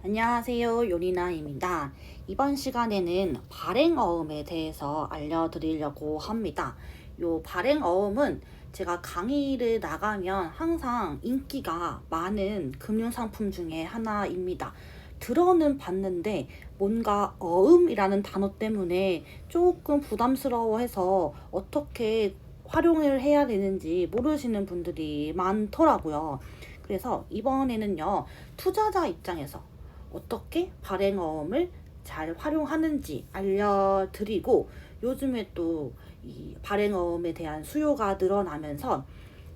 안녕하세요. 요리나입니다. 이번 시간에는 발행어음에 대해서 알려드리려고 합니다. 요 발행어음은 제가 강의를 나가면 항상 인기가 많은 금융상품 중에 하나입니다. 들어는 봤는데 뭔가 어음이라는 단어 때문에 조금 부담스러워해서 어떻게 활용을 해야 되는지 모르시는 분들이 많더라고요. 그래서 이번에는요, 투자자 입장에서 어떻게 발행어음을 잘 활용하는지 알려드리고, 요즘에 또 이 발행어음에 대한 수요가 늘어나면서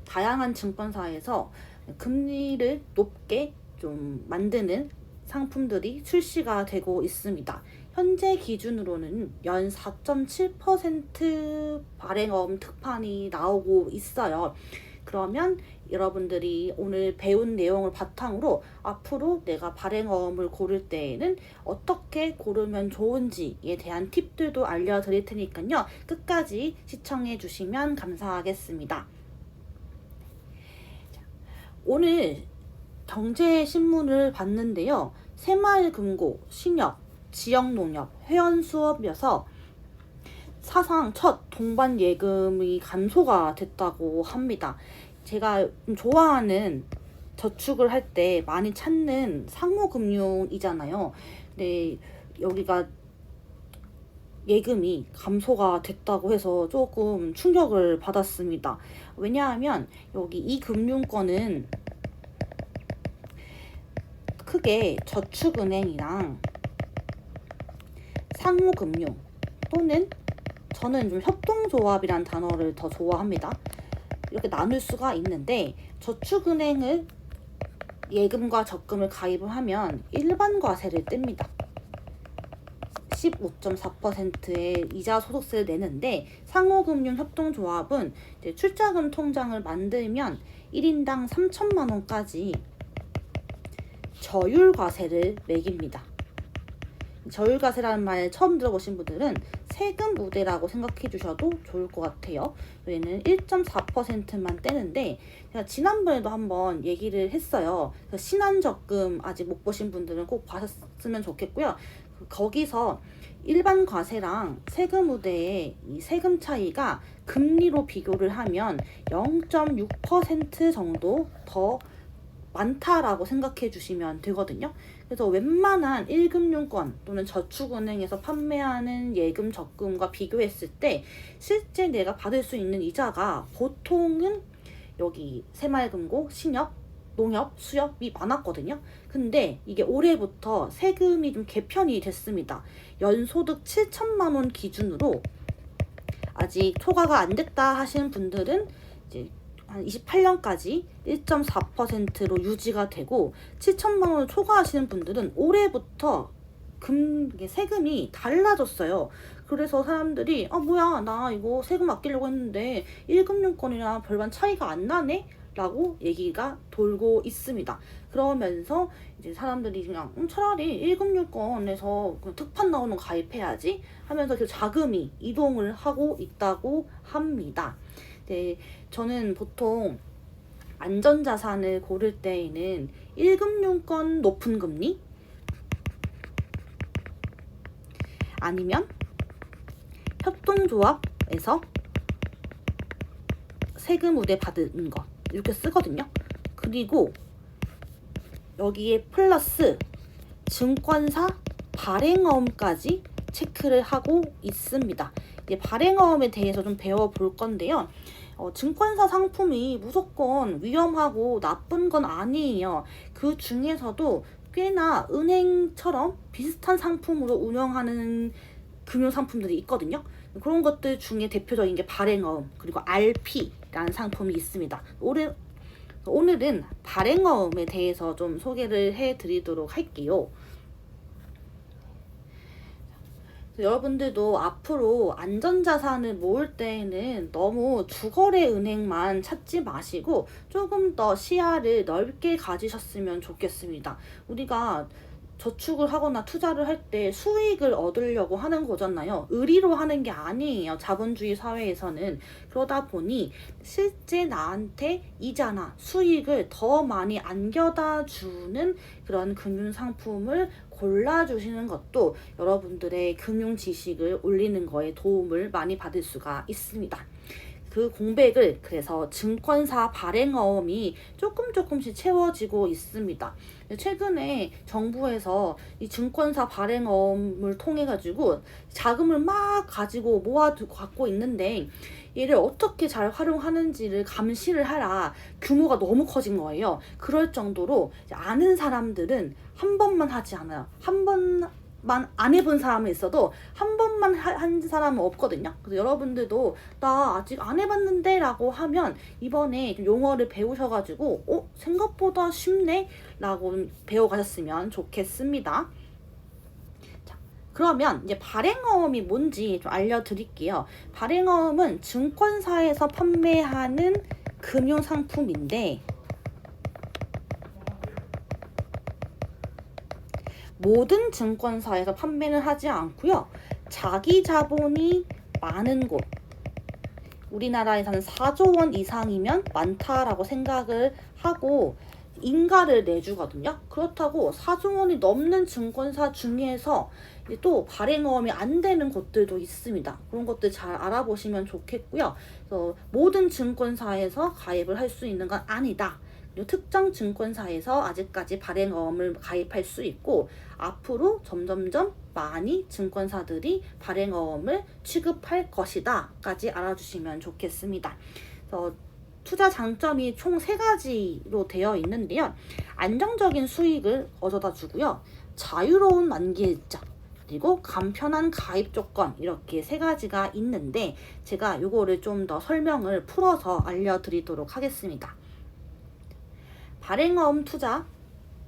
다양한 증권사에서 금리를 높게 좀 만드는 상품들이 출시가 되고 있습니다. 현재 기준으로는 연 4.7% 발행어음 특판이 나오고 있어요. 그러면 여러분들이 오늘 배운 내용을 바탕으로 앞으로 내가 발행어음을 고를 때에는 어떻게 고르면 좋은지에 대한 팁들도 알려드릴 테니까요. 끝까지 시청해 주시면 감사하겠습니다. 오늘 경제신문을 봤는데요. 새마을금고, 신협, 지역농협, 회원수업이어서 사상 첫 동반 예금이 감소가 됐다고 합니다. 제가 좋아하는 저축을 할 때 많이 찾는 상호금융이잖아요. 근데 여기가 예금이 감소가 됐다고 해서 조금 충격을 받았습니다. 왜냐하면 여기 이 금융권은 크게 저축은행이랑 상호금융 또는 저는 좀 협동조합이란 단어를 더 좋아합니다. 이렇게 나눌 수가 있는데, 저축은행을 예금과 적금을 가입을 하면 일반 과세를 뗍니다. 15.4%의 이자 소득세를 내는데, 상호금융 협동조합은 이제 출자금 통장을 만들면 1인당 3천만 원까지 저율과세를 매깁니다. 저율과세라는 말 처음 들어보신 분들은 세금 우대라고 생각해 주셔도 좋을 것 같아요. 얘는 1.4%만 떼는데, 제가 지난번에도 한번 얘기를 했어요. 신한적금 아직 못 보신 분들은 꼭 봤으면 좋겠고요. 거기서 일반 과세랑 세금 우대의 이 세금 차이가 금리로 비교를 하면 0.6% 정도 더 많다라고 생각해 주시면 되거든요. 그래서 웬만한 1금융권 또는 저축은행에서 판매하는 예금, 적금과 비교했을 때 실제 내가 받을 수 있는 이자가 보통은 여기 새마을금고, 신협, 농협, 수협이 많았거든요. 근데 이게 올해부터 세금이 좀 개편이 됐습니다. 연소득 7천만 원 기준으로 아직 초과가 안 됐다 하시는 분들은 이제 한 28년까지 1.4%로 유지가 되고, 7천만 원을 초과하시는 분들은 올해부터 세금이 달라졌어요. 그래서 사람들이 뭐야, 나 이거 세금 아끼려고 했는데 1금융권이랑 별반 차이가 안 나네? 라고 얘기가 돌고 있습니다. 그러면서 이제 사람들이 그냥 차라리 1금융권에서 특판 나오는 거 가입해야지 하면서 그 자금이 이동을 하고 있다고 합니다. 네, 저는 보통 안전자산을 고를 때에는 1금융권 높은 금리 아니면 협동조합에서 세금 우대 받은 것 이렇게 쓰거든요. 그리고 여기에 플러스 증권사 발행어음까지 체크를 하고 있습니다. 이제 발행어음에 대해서 좀 배워볼 건데요. 증권사 상품이 무조건 위험하고 나쁜 건 아니에요. 그 중에서도 꽤나 은행처럼 비슷한 상품으로 운영하는 금융상품들이 있거든요. 그런 것들 중에 대표적인 게 발행어음, 그리고 RP라는 상품이 있습니다. 오늘은 발행어음에 대해서 좀 소개를 해드리도록 할게요. 여러분들도 앞으로 안전자산을 모을 때에는 너무 주거래 은행만 찾지 마시고 조금 더 시야를 넓게 가지셨으면 좋겠습니다. 우리가 저축을 하거나 투자를 할 때 수익을 얻으려고 하는 거잖아요. 의리로 하는 게 아니에요. 자본주의 사회에서는. 그러다 보니 실제 나한테 이자나 수익을 더 많이 안겨다 주는 그런 금융상품을 골라주시는 것도 여러분들의 금융 지식을 올리는 거에 도움을 많이 받을 수가 있습니다. 그 공백을 그래서 증권사 발행어음이 조금씩 채워지고 있습니다. 최근에 정부에서 이 증권사 발행어음을 통해 가지고 자금을 막 가지고 갖고 있는데 얘를 어떻게 잘 활용하는지를 감시를 하라. 규모가 너무 커진 거예요. 그럴 정도로 아는 사람들은 한 번만 하지 않아요. 한 번만 안 해본 사람은 있어도 한 번만 한 사람은 없거든요. 그래서 여러분들도 나 아직 안 해봤는데 라고 하면 이번에 용어를 배우셔가지고 생각보다 쉽네 라고 배워가셨으면 좋겠습니다. 자, 그러면 이제 발행어음이 뭔지 좀 알려드릴게요. 발행어음은 증권사에서 판매하는 금융상품인데 모든 증권사에서 판매는 하지 않고요. 자기 자본이 많은 곳, 우리나라에서는 4조 원 이상이면 많다라고 생각을 하고 인가를 내주거든요. 그렇다고 4조 원이 넘는 증권사 중에서 또 발행어음이 안 되는 곳들도 있습니다. 그런 것들 잘 알아보시면 좋겠고요. 그래서 모든 증권사에서 가입을 할 수 있는 건 아니다. 특정 증권사에서 아직까지 발행어음을 가입할 수 있고 앞으로 점점점 많이 증권사들이 발행어음을 취급할 것이다 까지 알아주시면 좋겠습니다. 그래서 투자 장점이 총 3가지로 되어 있는데요. 안정적인 수익을 얻어다 주고요. 자유로운 만기일자 그리고 간편한 가입 조건 이렇게 3가지가 있는데 제가 요거를 좀 더 설명을 풀어서 알려드리도록 하겠습니다. 발행어음 투자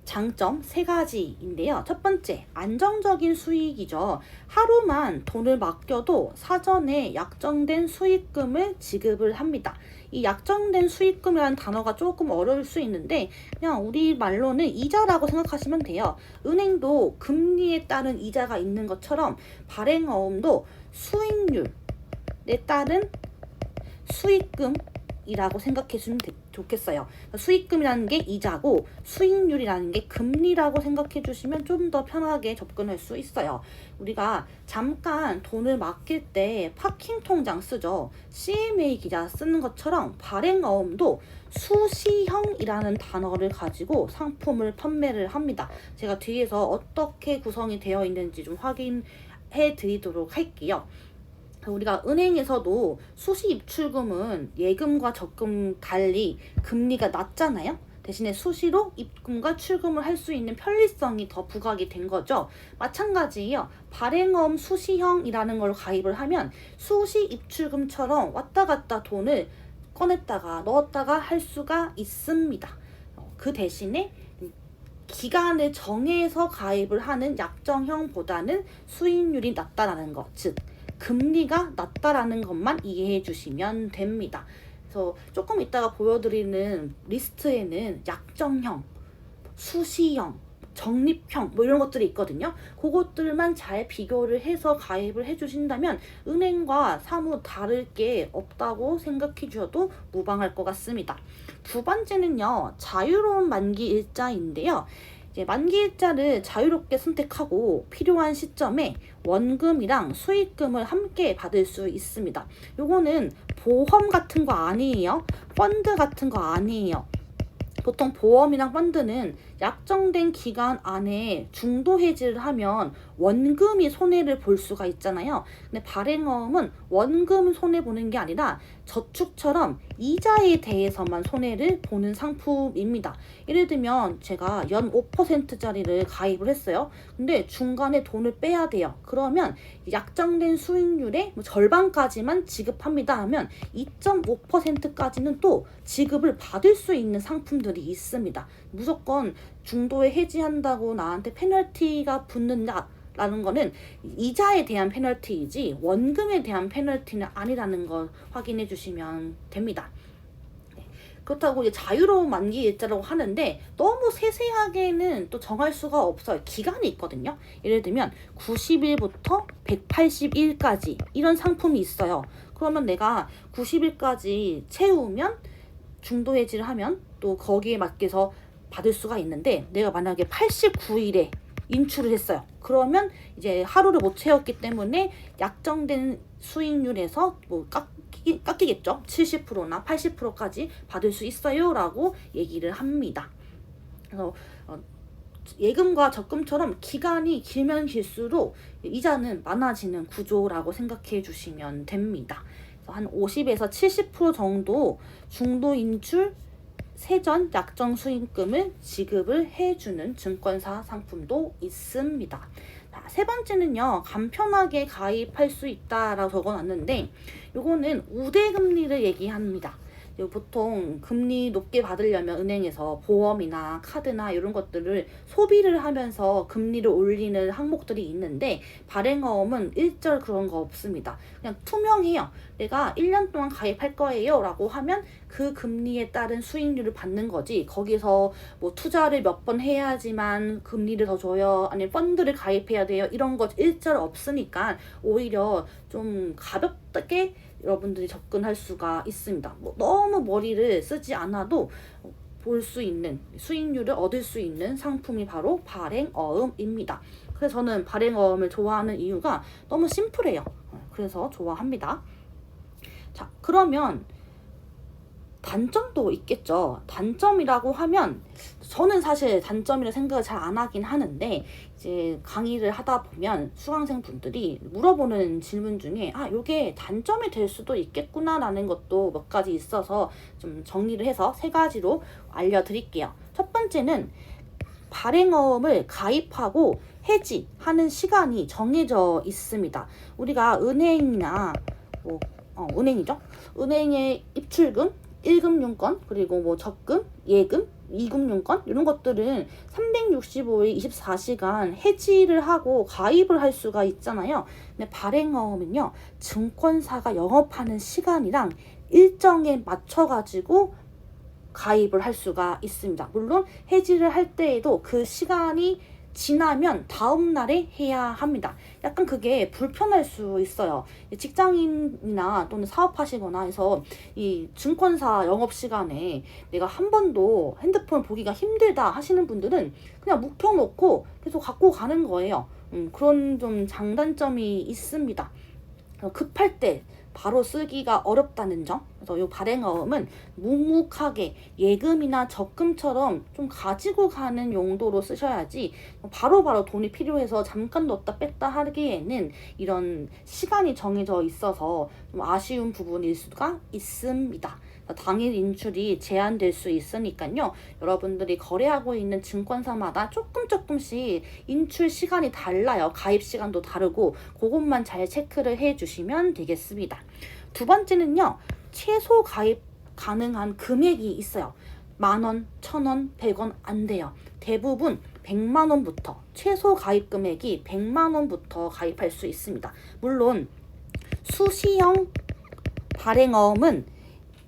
장점 3가지인데요. 첫 번째, 안정적인 수익이죠. 하루만 돈을 맡겨도 사전에 약정된 수익금을 지급을 합니다. 이 약정된 수익금이라는 단어가 조금 어려울 수 있는데 그냥 우리 말로는 이자라고 생각하시면 돼요. 은행도 금리에 따른 이자가 있는 것처럼 발행어음도 수익률에 따른 수익금 이라고 생각해 주면 좋겠어요. 수익금이라는 게 이자고 수익률이라는 게 금리라고 생각해 주시면 좀 더 편하게 접근할 수 있어요. 우리가 잠깐 돈을 맡길 때 파킹 통장 쓰죠. CMA 계좌 쓰는 것처럼 발행어음도 수시형이라는 단어를 가지고 상품을 판매를 합니다. 제가 뒤에서 어떻게 구성이 되어 있는지 좀 확인해 드리도록 할게요. 우리가 은행에서도 수시 입출금은 예금과 적금 달리 금리가 낮잖아요. 대신에 수시로 입금과 출금을 할 수 있는 편리성이 더 부각이 된 거죠. 마찬가지예요. 발행어음 수시형이라는 걸 가입을 하면 수시 입출금처럼 왔다 갔다 돈을 꺼냈다가 넣었다가 할 수가 있습니다. 그 대신에 기간을 정해서 가입을 하는 약정형보다는 수익률이 낮다라는 것, 즉 금리가 낮다라는 것만 이해해 주시면 됩니다. 그래서 조금 이따가 보여드리는 리스트에는 약정형, 수시형, 적립형 이런 것들이 있거든요. 그것들만 잘 비교를 해서 가입을 해주신다면 은행과 사뭇 다를 게 없다고 생각해 주셔도 무방할 것 같습니다. 두 번째는요. 자유로운 만기 일자인데요. 만기일자를 자유롭게 선택하고 필요한 시점에 원금이랑 수익금을 함께 받을 수 있습니다. 요거는 보험 같은 거 아니에요. 펀드 같은 거 아니에요. 보통 보험이랑 펀드는 약정된 기간 안에 중도 해지를 하면 원금이 손해를 볼 수가 있잖아요. 근데 발행어음은 원금 손해보는 게 아니라 저축처럼 이자에 대해서만 손해를 보는 상품입니다. 예를 들면 제가 연 5%짜리를 가입을 했어요. 근데 중간에 돈을 빼야 돼요. 그러면 약정된 수익률의 절반까지만 지급합니다 하면 2.5%까지는 또 지급을 받을 수 있는 상품들이 있습니다. 무조건 중도에 해지한다고 나한테 페널티가 붙는다 라는 거는 이자에 대한 페널티이지 원금에 대한 페널티는 아니라는 걸 확인해 주시면 됩니다. 그렇다고 이제 자유로운 만기 일자라고 하는데 너무 세세하게는 또 정할 수가 없어요. 기간이 있거든요. 예를 들면 90일부터 180일까지 이런 상품이 있어요. 그러면 내가 90일까지 채우면 중도 해지를 하면 또 거기에 맞게서 받을 수가 있는데, 내가 만약에 89일에 인출을 했어요. 그러면 이제 하루를 못 채웠기 때문에 약정된 수익률에서 뭐 깎이겠죠. 70%나 80%까지 받을 수 있어요 라고 얘기를 합니다. 그래서 예금과 적금처럼 기간이 길면 길수록 이자는 많아지는 구조라고 생각해 주시면 됩니다. 한 50에서 70% 정도 중도 인출 세전 약정 수익금을 지급을 해주는 증권사 상품도 있습니다. 자, 세 번째는요, 간편하게 가입할 수 있다라고 적어놨는데, 요거는 우대금리를 얘기합니다. 보통 금리 높게 받으려면 은행에서 보험이나 카드나 이런 것들을 소비를 하면서 금리를 올리는 항목들이 있는데, 발행어음은 일절 그런 거 없습니다. 그냥 투명해요. 내가 1년 동안 가입할 거예요 라고 하면 그 금리에 따른 수익률을 받는 거지, 거기서 뭐 투자를 몇 번 해야지만 금리를 더 줘요, 아니면 펀드를 가입해야 돼요, 이런 거 일절 없으니까 오히려 좀 가볍게 여러분들이 접근할 수가 있습니다. 뭐 너무 머리를 쓰지 않아도 볼 수 있는, 수익률을 얻을 수 있는 상품이 바로 발행어음입니다. 그래서 저는 발행어음을 좋아하는 이유가 너무 심플해요. 그래서 좋아합니다. 자, 그러면 단점도 있겠죠. 단점이라고 하면 저는 사실 단점이라 생각을 잘 안 하긴 하는데, 이제 강의를 하다 보면 수강생 분들이 물어보는 질문 중에 요게 단점이 될 수도 있겠구나 라는 것도 몇 가지 있어서 좀 정리를 해서 세 가지로 알려드릴게요. 첫 번째는 발행어음을 가입하고 해지하는 시간이 정해져 있습니다. 우리가 은행이나 은행이죠. 은행의 입출금, 1금융권, 그리고 뭐 적금, 예금, 2금융권 이런 것들은 365일 24시간 해지를 하고 가입을 할 수가 있잖아요. 근데 발행어음은요, 증권사가 영업하는 시간이랑 일정에 맞춰가지고 가입을 할 수가 있습니다. 물론 해지를 할 때에도 그 시간이 지나면 다음 날에 해야 합니다. 약간 그게 불편할 수 있어요. 직장인이나 또는 사업하시거나 해서 이 증권사 영업시간에 내가 한 번도 핸드폰 보기가 힘들다 하시는 분들은 그냥 묵혀놓고 계속 갖고 가는 거예요. 그런 좀 장단점이 있습니다. 급할 때 바로 쓰기가 어렵다는 점. 그래서 이 발행어음은 묵묵하게 예금이나 적금처럼 좀 가지고 가는 용도로 쓰셔야지, 바로바로 돈이 필요해서 잠깐 넣었다 뺐다 하기에는 이런 시간이 정해져 있어서 좀 아쉬운 부분일 수가 있습니다. 당일 인출이 제한될 수 있으니까요. 여러분들이 거래하고 있는 증권사마다 조금씩 인출 시간이 달라요. 가입 시간도 다르고 그것만 잘 체크를 해주시면 되겠습니다. 두 번째는요, 최소 가입 가능한 금액이 있어요. 10,000원, 1,000원, 100원 안 돼요. 대부분 100만 원부터, 최소 가입 금액이 100만 원부터 가입할 수 있습니다. 물론 수시형 발행어음은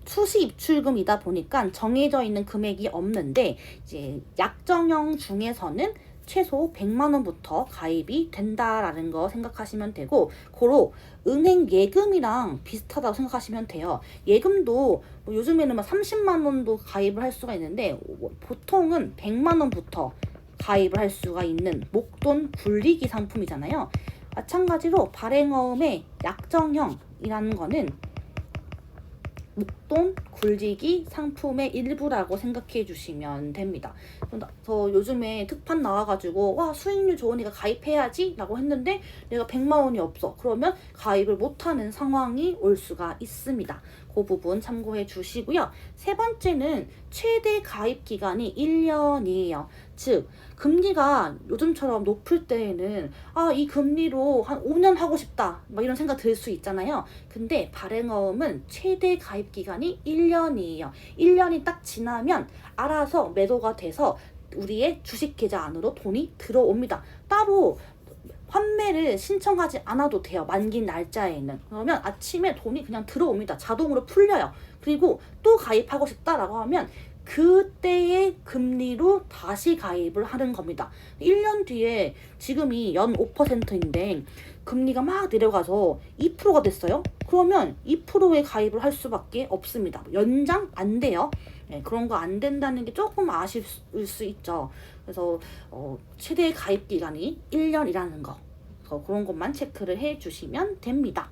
수시 입출금이다 보니까 정해져 있는 금액이 없는데, 이제 약정형 중에서는 최소 100만 원부터 가입이 된다라는 거 생각하시면 되고, 고로 은행 예금이랑 비슷하다고 생각하시면 돼요. 예금도 뭐 요즘에는 막 30만 원도 가입을 할 수가 있는데, 보통은 100만 원부터 가입을 할 수가 있는 목돈 굴리기 상품이잖아요. 마찬가지로 발행어음의 약정형이라는 거는 목돈 굴리기 상품의 일부라고 생각해 주시면 됩니다. 저 요즘에 특판 나와가지고 와, 수익률 좋으니까 가입해야지 라고 했는데 내가 100만 원이 없어. 그러면 가입을 못하는 상황이 올 수가 있습니다. 그 부분 참고해 주시고요. 세 번째는 최대 가입 기간이 1년이에요. 즉 금리가 요즘처럼 높을 때에는 이 금리로 한 5년 하고 싶다 막 이런 생각 들 수 있잖아요. 근데 발행어음은 최대 가입 기간이 1년이에요. 1년이 딱 지나면 알아서 매도가 돼서 우리의 주식 계좌 안으로 돈이 들어옵니다. 따로 환매를 신청하지 않아도 돼요. 만기 날짜에는. 그러면 아침에 돈이 그냥 들어옵니다. 자동으로 풀려요. 그리고 또 가입하고 싶다라고 하면 그때의 금리로 다시 가입을 하는 겁니다. 1년 뒤에 지금이 연 5%인데 금리가 막 내려가서 2%가 됐어요. 그러면 2%에 가입을 할 수밖에 없습니다. 연장 안 돼요. 네, 그런 거 안 된다는 게 조금 아쉬울 수 있죠. 그래서 최대 가입 기간이 1년이라는 거. 그런 것만 체크를 해 주시면 됩니다.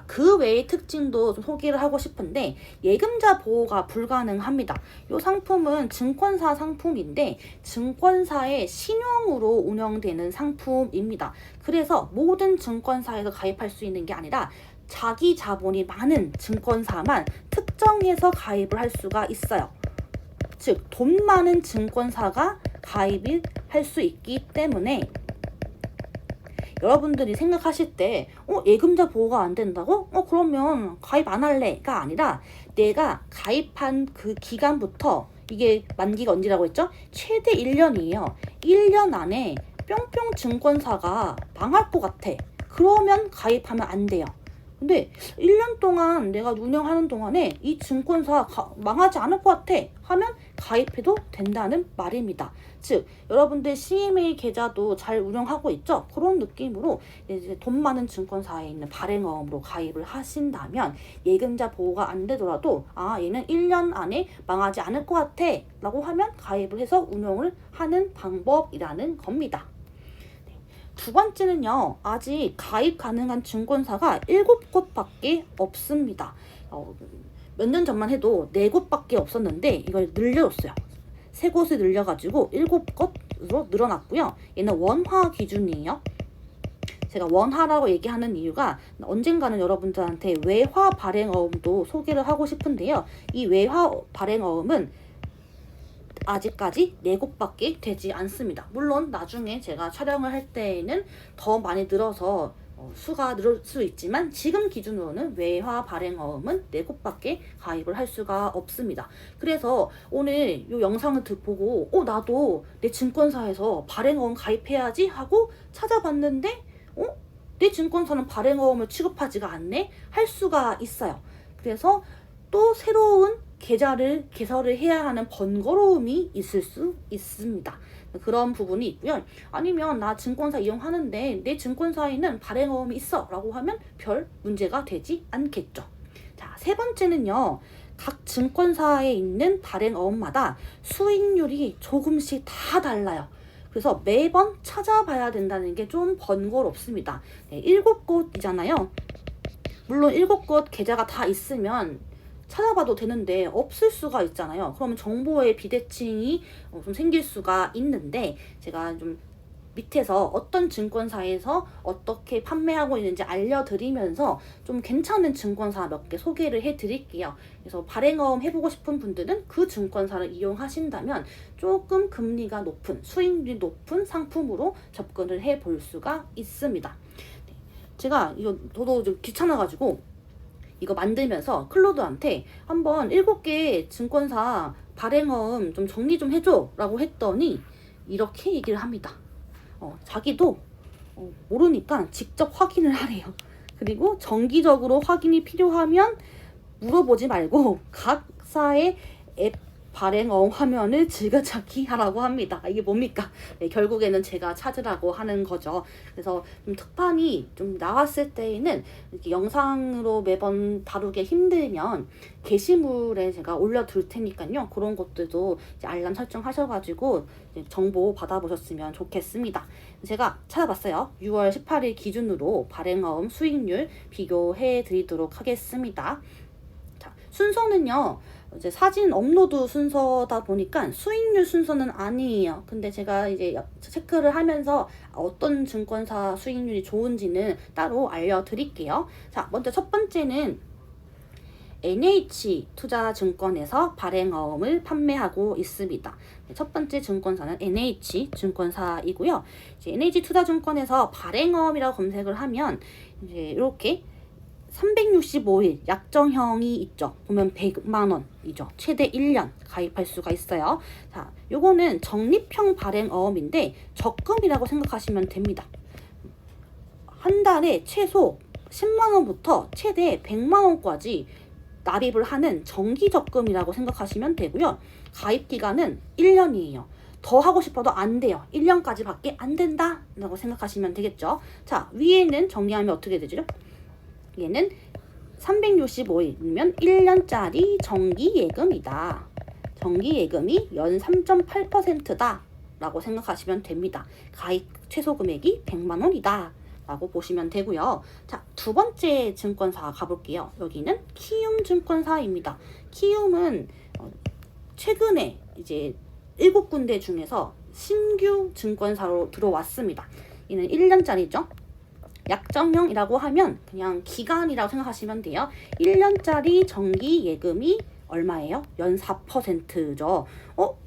그 외의 특징도 좀 소개를 하고 싶은데 예금자 보호가 불가능합니다. 이 상품은 증권사 상품인데 증권사의 신용으로 운영되는 상품입니다. 그래서 모든 증권사에서 가입할 수 있는 게 아니라 자기 자본이 많은 증권사만 특정해서 가입을 할 수가 있어요. 즉, 돈 많은 증권사가 가입을 할 수 있기 때문에 여러분들이 생각하실 때 예금자 보호가 안 된다고? 그러면 가입 안 할래가 아니라 내가 가입한 그 기간부터 이게 만기가 언제라고 했죠? 최대 1년이에요. 1년 안에 뿅뿅 증권사가 망할 것 같아. 그러면 가입하면 안 돼요. 근데 1년 동안 내가 운영하는 동안에 이 증권사 망하지 않을 것 같아 하면 가입해도 된다는 말입니다. 즉 여러분들 CMA 계좌도 잘 운영하고 있죠? 그런 느낌으로 이제 돈 많은 증권사에 있는 발행어음으로 가입을 하신다면 예금자 보호가 안 되더라도 얘는 1년 안에 망하지 않을 것 같아 라고 하면 가입을 해서 운영을 하는 방법이라는 겁니다. 두 번째는요, 아직 가입 가능한 증권사가 7곳밖에 없습니다. 몇 년 전만 해도 4곳밖에 없었는데 이걸 늘려줬어요. 3곳을 늘려가지고 7곳으로 늘어났고요. 얘는 원화 기준이에요. 제가 원화라고 얘기하는 이유가 언젠가는 여러분들한테 외화 발행어음도 소개를 하고 싶은데요. 이 외화 발행어음은 아직까지 4곳밖에 되지 않습니다. 물론 나중에 제가 촬영을 할 때에는 더 많이 늘어서 수가 늘을 수 있지만 지금 기준으로는 외화 발행어음은 4곳밖에 가입을 할 수가 없습니다. 그래서 오늘 이 영상을 보고 나도 내 증권사에서 발행어음 가입해야지 하고 찾아봤는데 내 증권사는 발행어음을 취급하지가 않네? 할 수가 있어요. 그래서 또 새로운 계좌를 개설을 해야 하는 번거로움이 있을 수 있습니다. 그런 부분이 있고요. 아니면 나 증권사 이용하는데 내 증권사에는 발행어음이 있어 라고 하면 별 문제가 되지 않겠죠. 자, 세 번째는요. 각 증권사에 있는 발행어음마다 수익률이 조금씩 다 달라요. 그래서 매번 찾아봐야 된다는 게 좀 번거롭습니다. 7곳이잖아요. 물론 7곳 계좌가 다 있으면 찾아봐도 되는데 없을 수가 있잖아요. 그러면 정보의 비대칭이 좀 생길 수가 있는데 제가 좀 밑에서 어떤 증권사에서 어떻게 판매하고 있는지 알려드리면서 좀 괜찮은 증권사 몇 개 소개를 해드릴게요. 그래서 발행어음 해보고 싶은 분들은 그 증권사를 이용하신다면 조금 금리가 높은, 수익률이 높은 상품으로 접근을 해볼 수가 있습니다. 제가 저도 좀 귀찮아가지고 이거 만들면서 클로드한테 한번 7개 증권사 발행어음 좀 정리 좀 해줘 라고 했더니 이렇게 얘기를 합니다. 자기도 모르니까 직접 확인을 하래요. 그리고 정기적으로 확인이 필요하면 물어보지 말고 각사의 앱 발행어음 화면을 즐겨찾기 하라고 합니다. 이게 뭡니까? 네, 결국에는 제가 찾으라고 하는 거죠. 그래서 특판이 좀 나왔을 때에는 이렇게 영상으로 매번 다루기 힘들면 게시물에 제가 올려둘 테니까요. 그런 것들도 이제 알람 설정하셔가지고 이제 정보 받아보셨으면 좋겠습니다. 제가 찾아봤어요. 6월 18일 기준으로 발행어음 수익률 비교해 드리도록 하겠습니다. 자, 순서는요. 이제 사진 업로드 순서다 보니까 수익률 순서는 아니에요. 근데 제가 이제 체크를 하면서 어떤 증권사 수익률이 좋은지는 따로 알려드릴게요. 자, 먼저 첫 번째는 NH투자증권에서 발행어음을 판매하고 있습니다. 첫 번째 증권사는 NH증권사이고요. 이제 NH투자증권에서 발행어음이라고 검색을 하면 이제 이렇게 365일 약정형이 있죠. 보면 100만원이죠. 최대 1년 가입할 수가 있어요. 자, 요거는 적립형 발행어음인데 적금이라고 생각하시면 됩니다. 한 달에 최소 10만 원부터 최대 100만 원까지 납입을 하는 정기적금이라고 생각하시면 되고요. 가입 기간은 1년이에요. 더 하고 싶어도 안 돼요. 1년까지 밖에 안 된다 라고 생각하시면 되겠죠. 자, 위에는 정리하면 어떻게 되죠? 얘는 365일이면 1년짜리 정기예금이다. 정기예금이 연 3.8%다 라고 생각하시면 됩니다. 가입 최소 금액이 100만 원이다 라고 보시면 되고요. 자, 두 번째 증권사 가볼게요. 여기는 키움 증권사입니다. 키움은 최근에 이제 7군데 중에서 신규 증권사로 들어왔습니다. 얘는 1년짜리죠. 약정형이라고 하면 그냥 기간이라고 생각하시면 돼요. 1년짜리 정기 예금이 얼마예요? 연 4%죠.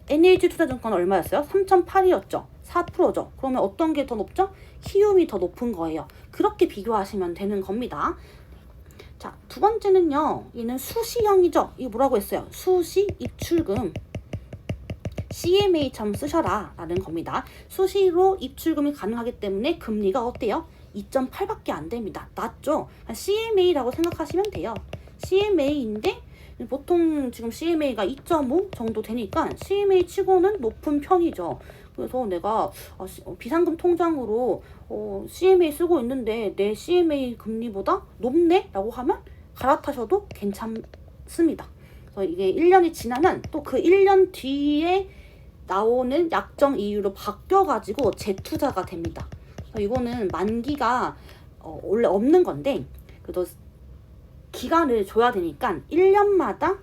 NH투자증권 얼마였어요? 3.8이었죠. 4%죠. 그러면 어떤 게 더 높죠? 키움이 더 높은 거예요. 그렇게 비교하시면 되는 겁니다. 자, 두 번째는요. 얘는 수시형이죠. 이거 뭐라고 했어요? 수시 입출금. CMA처럼 쓰셔라 라는 겁니다. 수시로 입출금이 가능하기 때문에 금리가 어때요? 2.8밖에 안 됩니다. 낮죠? CMA라고 생각하시면 돼요. CMA인데 보통 지금 CMA가 2.5 정도 되니까 CMA 치고는 높은 편이죠. 그래서 내가 비상금 통장으로 CMA 쓰고 있는데 내 CMA 금리보다 높네? 라고 하면 갈아타셔도 괜찮습니다. 그래서 이게 1년이 지나면 또 그 1년 뒤에 나오는 약정 이유로 바뀌어가지고 재투자가 됩니다. 이거는 만기가 원래 없는 건데 그래도 기간을 줘야 되니까 1년마다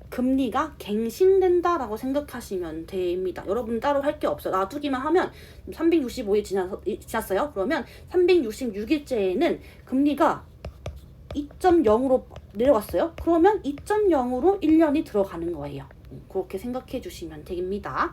금리가 갱신된다라고 생각하시면 됩니다. 여러분 따로 할 게 없어요. 놔두기만 하면 365일 지났어요. 그러면 366일째에는 금리가 2.0으로 내려갔어요. 그러면 2.0으로 1년이 들어가는 거예요. 그렇게 생각해 주시면 됩니다.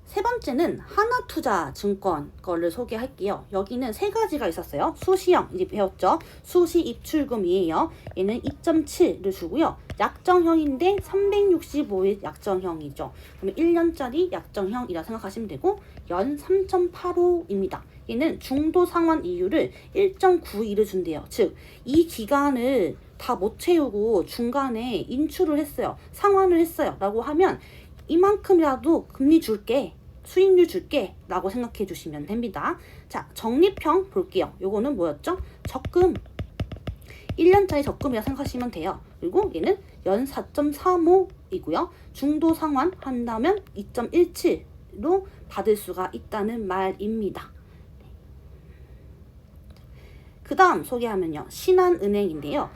세 번째는 하나투자증권 거를 소개할게요. 여기는 세 가지가 있었어요. 수시형, 이제 배웠죠? 수시 입출금이에요. 얘는 2.7를 주고요. 약정형인데 365일 약정형이죠. 그러면 1년짜리 약정형이라 생각하시면 되고 연 3.85입니다. 얘는 중도 상환 이율을 1.92를 준대요. 즉, 이 기간을 다 못 채우고 중간에 인출을 했어요. 상환을 했어요. 라고 하면 이만큼이라도 금리 줄게, 수익률 줄게 라고 생각해 주시면 됩니다. 자, 적립형 볼게요. 요거는 뭐였죠? 적금. 1년짜리 적금이라 생각하시면 돼요. 그리고 얘는 연 4.35이고요. 중도 상환 한다면 2.17로 받을 수가 있다는 말입니다. 그 다음 소개하면요. 신한은행인데요.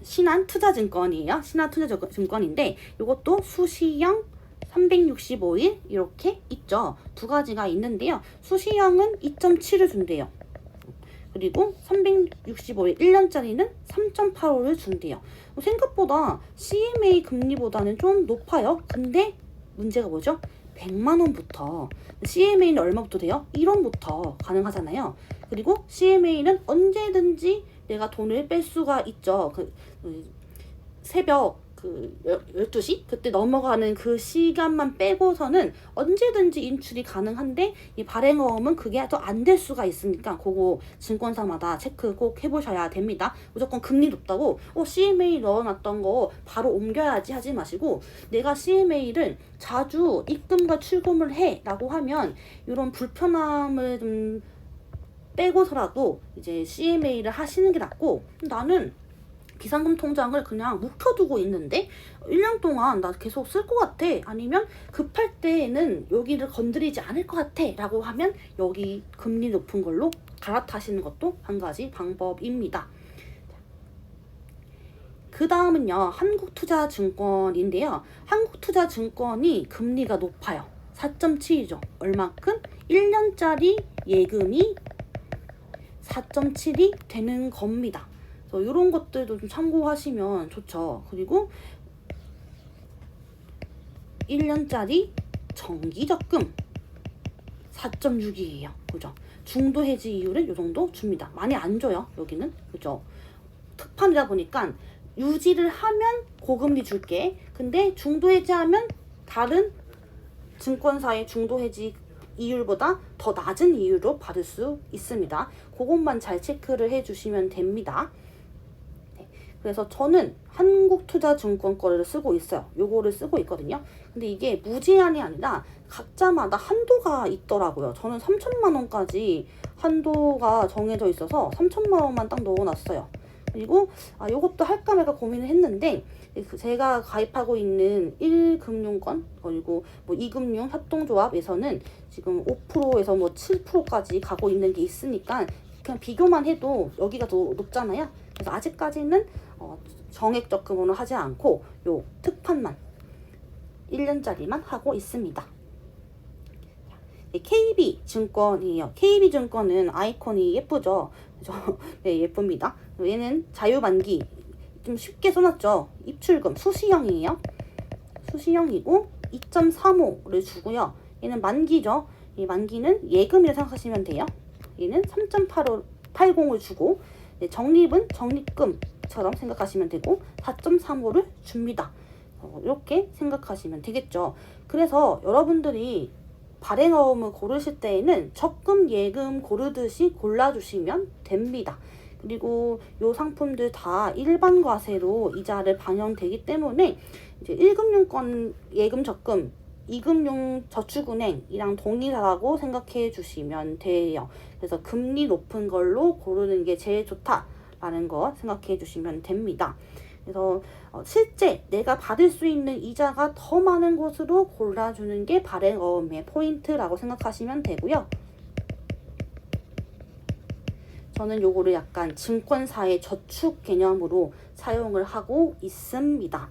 신한투자증권이에요. 신한투자증권인데 이것도 수시형 365일 이렇게 있죠. 두 가지가 있는데요. 수시형은 2.7을 준대요. 그리고 365일 1년짜리는 3.85를 준대요. 생각보다 CMA 금리보다는 좀 높아요. 근데 문제가 뭐죠? 100만 원부터. CMA는 얼마부터 돼요? 1원부터 가능하잖아요. 그리고 CMA는 언제든지 내가 돈을 뺄 수가 있죠. 새벽 12시? 그때 넘어가는 그 시간만 빼고서는 언제든지 인출이 가능한데 이 발행어음은 그게 더 안 될 수가 있으니까 그거 증권사마다 체크 꼭 해보셔야 됩니다. 무조건 금리 높다고 CMA 넣어놨던 거 바로 옮겨야지 하지 마시고 내가 CMA를 자주 입금과 출금을 해 라고 하면 이런 불편함을 좀 빼고서라도 이제 CMA를 하시는 게 낫고 나는 비상금 통장을 그냥 묵혀두고 있는데 1년 동안 나 계속 쓸 것 같아 아니면 급할 때에는 여기를 건드리지 않을 것 같아 라고 하면 여기 금리 높은 걸로 갈아타시는 것도 한 가지 방법입니다. 그 다음은요 한국투자증권인데요. 한국투자증권이 금리가 높아요. 4.7이죠. 얼마큼? 1년짜리 예금이 4.7이 되는 겁니다. 이런 것들도 좀 참고하시면 좋죠. 그리고 1년짜리 정기적금 4.6이에요. 그죠? 중도 해지 이율은 이 정도 줍니다. 많이 안 줘요. 여기는. 그죠? 특판이다 보니까 유지를 하면 고금리 줄게. 근데 중도 해지하면 다른 증권사의 중도 해지 이율보다 더 낮은 이율로 받을 수 있습니다. 그것만 잘 체크를 해주시면 됩니다. 네, 그래서 저는 한국투자증권 거를 쓰고 있어요. 요거를 쓰고 있거든요. 근데 이게 무제한이 아니라 각자마다 한도가 있더라고요. 저는 3천만 원까지 한도가 정해져 있어서 3천만 원만 딱 넣어놨어요. 그리고 요것도 할까 말까 고민을 했는데 제가 가입하고 있는 1금융권 그리고 뭐 2금융 협동조합에서는 지금 5%에서 뭐 7%까지 가고 있는 게 있으니까 그냥 비교만 해도 여기가 더 높잖아요. 그래서 아직까지는 정액 적금으로 하지 않고 요 특판만 1년짜리만 하고 있습니다. KB증권이에요. KB증권은 아이콘이 예쁘죠? 그죠? 네, 예쁩니다. 얘는 자유만기 좀 쉽게 써놨죠. 입출금 수시형이에요. 수시형이고 2.35를 주고요. 얘는 만기죠. 이 만기는 예금이라 생각하시면 돼요. 얘는 3.80을 주고 적립은 적립금처럼 생각하시면 되고 4.35를 줍니다. 이렇게 생각하시면 되겠죠. 그래서 여러분들이 발행어음을 고르실 때에는 적금, 예금 고르듯이 골라주시면 됩니다. 그리고 요 상품들 다 일반 과세로 이자를 반영되기 때문에 이제 1금융권 예금 적금, 2금융 저축은행이랑 동일하다고 생각해 주시면 돼요. 그래서 금리 높은 걸로 고르는 게 제일 좋다라는 거 생각해 주시면 됩니다. 그래서 실제 내가 받을 수 있는 이자가 더 많은 곳으로 골라주는 게 발행어음의 포인트라고 생각하시면 되고요. 저는 요거를 약간 증권사의 저축 개념으로 사용을 하고 있습니다.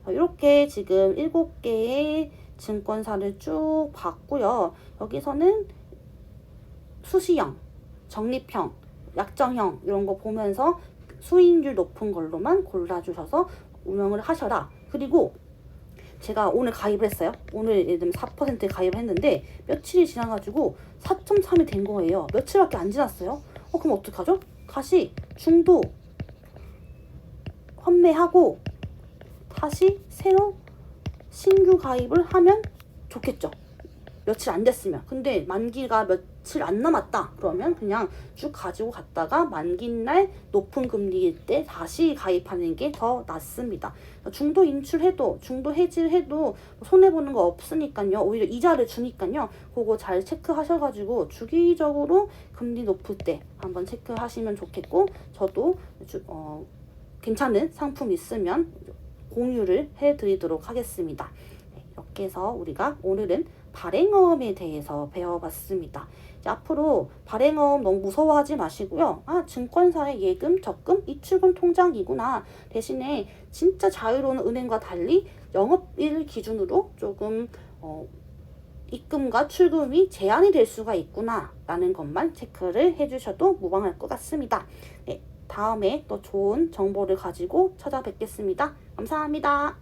이렇게 지금 7개의 증권사를 쭉 봤고요. 여기서는 수시형, 적립형, 약정형 이런 거 보면서 수익률 높은 걸로만 골라주셔서 운영을 하셔라. 그리고 제가 오늘 가입을 했어요. 오늘 예를 들면 4%에 가입을 했는데 며칠이 지나가지고 4.3이 된 거예요. 며칠밖에 안 지났어요. 그럼 어떡하죠? 다시 중도 환매하고 다시 새로 신규 가입을 하면 좋겠죠. 며칠 안 됐으면. 근데 만기가 며칠 안 남았다 그러면 그냥 쭉 가지고 갔다가 만기날 높은 금리일 때 다시 가입하는 게 더 낫습니다. 중도 인출해도 중도 해지해도 손해보는 거 없으니까요. 오히려 이자를 주니까요. 그거 잘 체크하셔가지고 주기적으로 금리 높을 때 한번 체크하시면 좋겠고 저도 괜찮은 상품 있으면 공유를 해드리도록 하겠습니다. 이렇게 해서 우리가 오늘은 발행어음에 대해서 배워봤습니다. 이제 앞으로 발행어음 너무 무서워하지 마시고요. 증권사의 예금, 적금, 입출금 통장이구나. 대신에 진짜 자유로운 은행과 달리 영업일 기준으로 조금 입금과 출금이 제한이 될 수가 있구나 라는 것만 체크를 해주셔도 무방할 것 같습니다. 네, 다음에 또 좋은 정보를 가지고 찾아뵙겠습니다. 감사합니다.